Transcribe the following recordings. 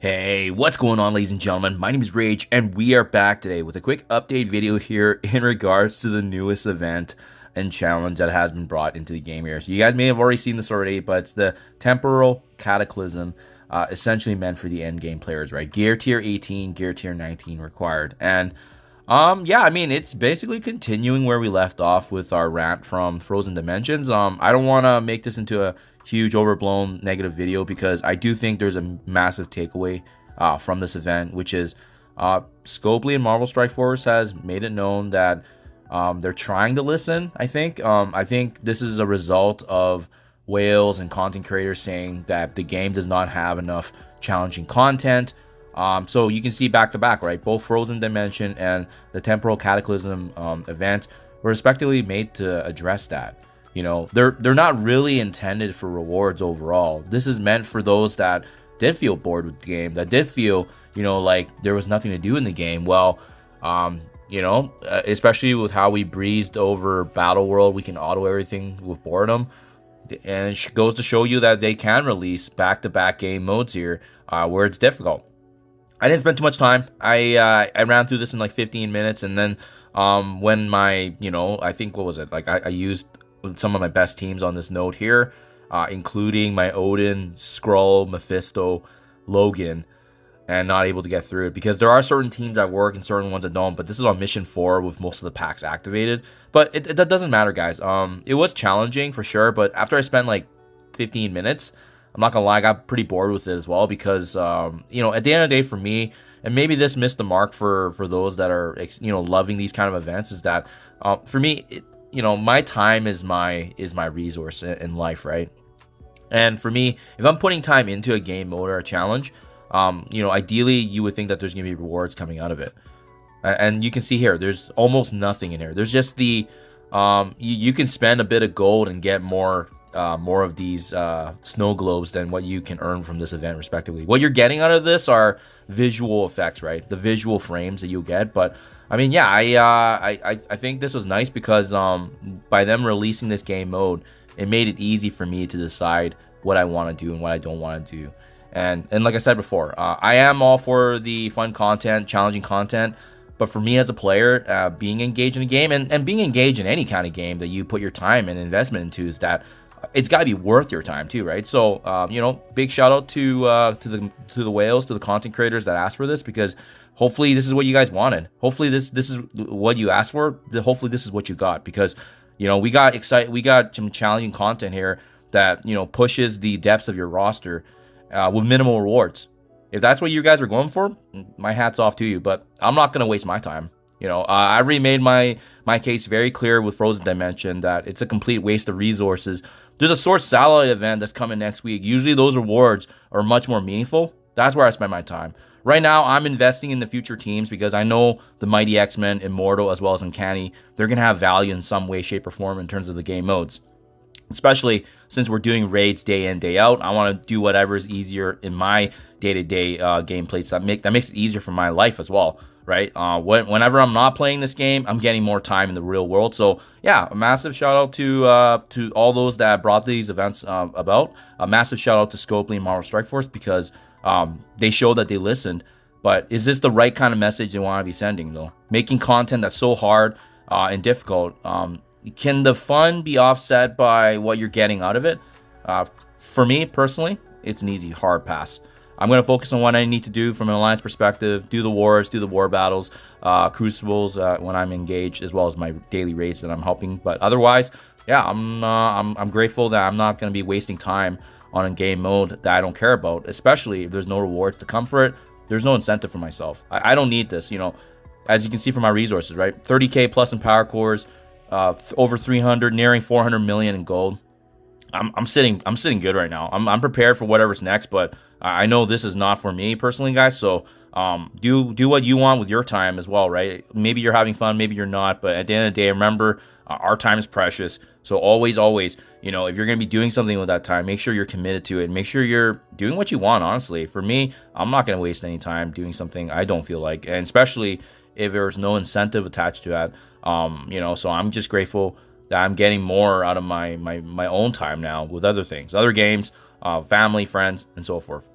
Hey, what's going on, ladies and gentlemen? My name is Rayge, and we are back today with a quick update video here in regards to the newest event and challenge that has been brought into the game here. So you guys may have already seen this already, but it's the Temporal Cataclysm, essentially meant for the end game players, right? Gear tier 18, gear tier 19 required. And yeah, I mean, it's basically continuing where we left off with our rant from Frozen Dimensions. I don't want to make this into a huge overblown negative video because I do think there's a massive takeaway from this event, which is Scopely and Marvel Strike Force has made it known that they're trying to listen. I think this is a result of whales and content creators saying that the game does not have enough challenging content. So you can see back to back, right? Both Frozen Dimension and the Temporal Cataclysm event were respectively made to address that. You know, they're not really intended for rewards overall. This is meant for those that did feel bored with the game, that did feel, you know, like there was nothing to do in the game. Well, you know, especially with how we breezed over Battle World, we can auto everything with boredom. And it goes to show you that they can release back-to-back game modes here where it's difficult. I didn't spend too much time. I ran through this in like 15 minutes, and then when my, you know, I think, what was it? Like I used some of my best teams on this note here, including my Odin, Skrull, Mephisto, Logan, and not able to get through it because there are certain teams that work and certain ones that don't. But this is on mission 4 with most of the packs activated. But that doesn't matter, guys. It was challenging for sure, but after I spent like 15 minutes, I'm not gonna lie, I got pretty bored with it as well because you know, at the end of the day, for me, and maybe this missed the mark for those that are, you know, loving these kind of events, is that for me, you know, my time is my resource in life, right? And for me, if I'm putting time into a game mode or a challenge, you know, ideally you would think that there's gonna be rewards coming out of it. And you can see here, there's almost nothing in here. There's just the you can spend a bit of gold and get more of these snow globes than what you can earn from this event, respectively. What you're getting out of this are visual effects, right? The visual frames that you'll get. But I mean, yeah, I think this was nice because by them releasing this game mode, it made it easy for me to decide what I want to do and what I don't want to do. And like I said before, I am all for the fun content, challenging content. But for me as a player, being engaged in a game and being engaged in any kind of game that you put your time and investment into, is that it's got to be worth your time too, right? So, you know, big shout out to the whales, to the content creators that asked for this, because hopefully this is what you guys wanted. Hopefully this is what you asked for. Hopefully this is what you got, because, you know, we got some challenging content here that, you know, pushes the depths of your roster with minimal rewards. If that's what you guys are going for, my hat's off to you. But I'm not gonna waste my time. You know, I remade my case very clear with Frozen Dimension that it's a complete waste of resources. There's a Source Satellite event that's coming next week. Usually those rewards are much more meaningful. That's where I spend my time. Right now, I'm investing in the future teams because I know the Mighty X-Men, Immortal, as well as Uncanny, they're going to have value in some way, shape, or form in terms of the game modes. Especially since we're doing raids day in, day out, I want to do whatever is easier in my day-to-day gameplays that makes it easier for my life as well. Right? Whenever I'm not playing this game, I'm getting more time in the real world. So yeah, a massive shout out to all those that brought these events about. A massive shout out to Scopely and Marvel Strike Force, because they showed that they listened. But is this the right kind of message they want to be sending, though? Making content that's so hard and difficult, can the fun be offset by what you're getting out of it? For me personally, it's an easy hard pass. I'm going to focus on what I need to do from an alliance perspective, do the wars, do the war battles, crucibles when I'm engaged, as well as my daily raids that I'm helping. But otherwise, yeah, I'm grateful that I'm not going to be wasting time on a game mode that I don't care about, especially if there's no rewards to come for it. There's no incentive for myself. I don't need this, you know. As you can see from my resources, right? 30k plus in power cores, over 300, nearing 400 million in gold. I'm sitting good right now. I'm prepared for whatever's next, but I know this is not for me personally, guys. So do what you want with your time as well, right? Maybe you're having fun, maybe you're not, but at the end of the day, remember, our time is precious. So always, you know, if you're gonna be doing something with that time, make sure you're committed to it. Make sure you're doing what you want. Honestly, for me, I'm not gonna waste any time doing something I don't feel like, and especially if there's no incentive attached to that. You know, so I'm just grateful that I'm getting more out of my own time now with other things, other games, family, friends, and so forth.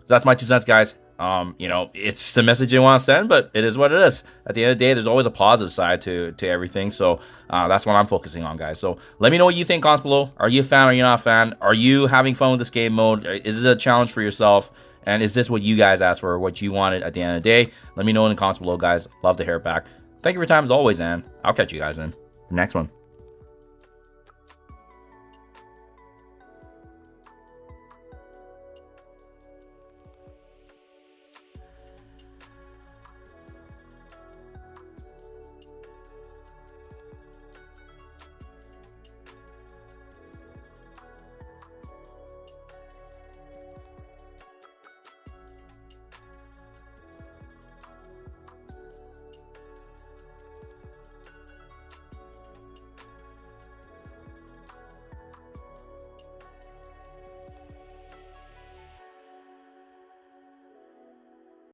that's my 2 cents, guys. You know, it's the message you want to send, but it is what it is. At the end of the day, there's always a positive side to everything. So that's what I'm focusing on, guys. So let me know what you think, comments below. Are you a fan? Are you not a fan? Are you having fun with this game mode? Is it a challenge for yourself? And is this what you guys asked for, what you wanted at the end of the day? Let me know in the comments below, guys. Love to hear it back. Thank you for your time as always, and I'll catch you guys in the next one.